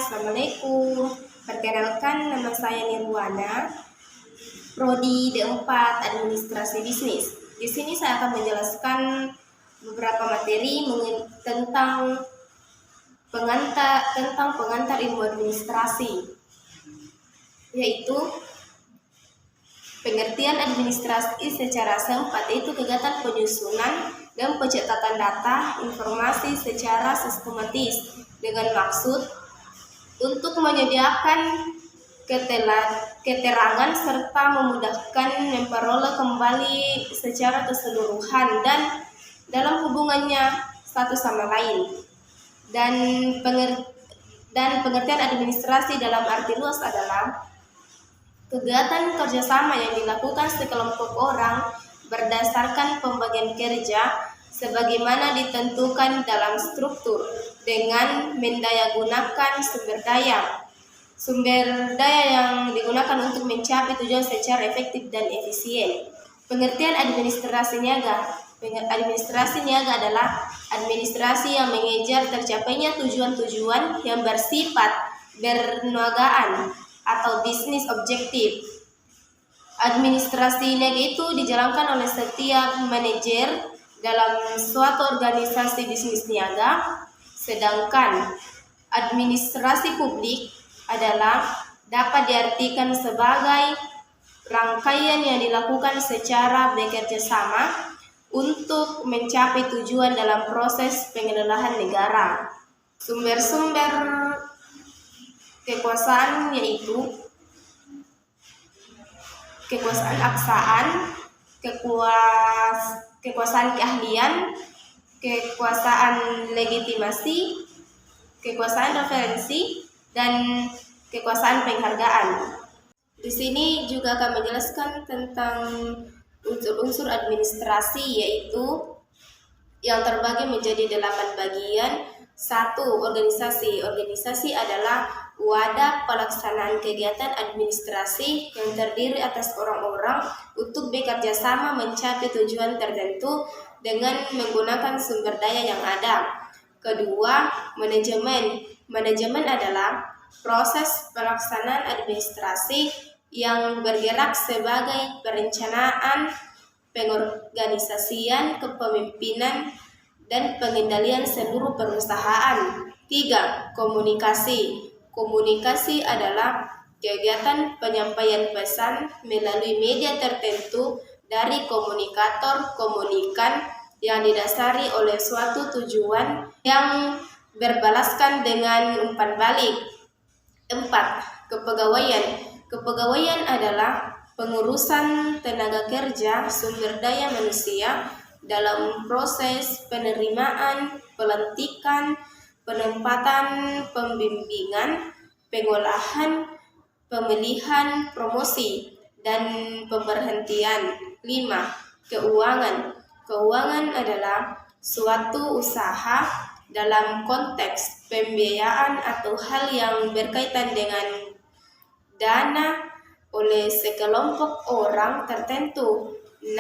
Assalamualaikum. Perkenalkan, nama saya Nirwana, Prodi D4 Administrasi Bisnis. Di sini saya akan menjelaskan beberapa materi tentang pengantar ilmu administrasi, yaitu pengertian administrasi secara singkat, yaitu kegiatan penyusunan dan pencatatan data informasi secara sistematis dengan maksud untuk menyediakan keterangan serta memudahkan memperoleh kembali secara keseluruhan dan dalam hubungannya satu sama lain. Dan pengertian administrasi dalam arti luas adalah kegiatan kerjasama yang dilakukan sekelompok orang berdasarkan pembagian kerja sebagaimana ditentukan dalam struktur dengan mendayagunakan sumber daya yang digunakan untuk mencapai tujuan secara efektif dan efisien. Pengertian administrasi niaga adalah administrasi yang mengejar tercapainya tujuan-tujuan yang bersifat berniagaan atau bisnis objektif. Administrasi niaga itu dijalankan oleh setiap manajer dalam suatu organisasi bisnis niaga, sedangkan administrasi publik adalah dapat diartikan sebagai rangkaian yang dilakukan secara bekerja sama untuk mencapai tujuan dalam proses pengelolaan negara. Sumber-sumber kekuasaan yaitu kekuasaan aksaan, kekuasaan keahlian, kekuasaan legitimasi, kekuasaan referensi, dan kekuasaan penghargaan. Di sini juga akan menjelaskan tentang unsur-unsur administrasi, yaitu yang terbagi menjadi 8 bagian. 1. Organisasi. Organisasi adalah wadah pelaksanaan kegiatan administrasi yang terdiri atas orang-orang untuk bekerja sama mencapai tujuan tertentu dengan menggunakan sumber daya yang ada. Kedua, manajemen. Manajemen adalah proses pelaksanaan administrasi yang bergerak sebagai perencanaan, pengorganisasian, kepemimpinan, dan pengendalian seluruh perusahaan. 3. Komunikasi. Komunikasi adalah kegiatan penyampaian pesan melalui media tertentu dari komunikator-komunikan yang didasari oleh suatu tujuan yang berbalaskan dengan umpan balik. 4. Kepegawaian. Kepegawaian adalah pengurusan tenaga kerja sumber daya manusia dalam proses penerimaan, pelantikan, penempatan, pembimbingan, pengolahan, pemilihan, promosi, dan pemberhentian. 5. Keuangan. Keuangan adalah suatu usaha dalam konteks pembiayaan atau hal yang berkaitan dengan dana oleh sekelompok orang tertentu. 6.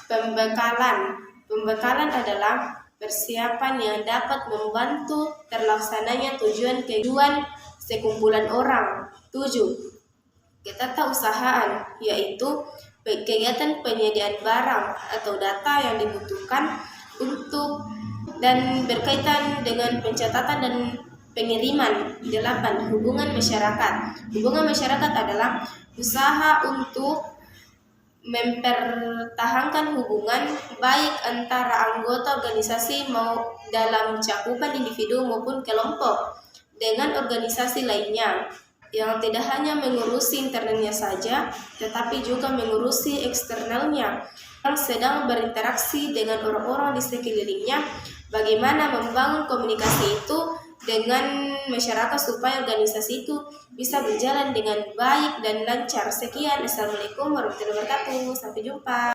Pembekalan. Pembekalan adalah persiapan yang dapat membantu terlaksananya tujuan sekumpulan orang. 7. Ketatausahaan, yaitu kegiatan penyediaan barang atau data yang dibutuhkan untuk dan berkaitan dengan pencatatan dan pengiriman. 8. Hubungan masyarakat. Hubungan masyarakat adalah usaha untuk mempertahankan hubungan baik antara anggota organisasi mau dalam cakupan individu maupun kelompok dengan organisasi lainnya, yang tidak hanya mengurusi internalnya saja tetapi juga mengurusi eksternalnya, yang sedang berinteraksi dengan orang-orang di sekelilingnya. Bagaimana membangun komunikasi itu dengan masyarakat supaya organisasi itu bisa berjalan dengan baik dan lancar. Sekian, Assalamualaikum warahmatullahi wabarakatuh. Sampai jumpa.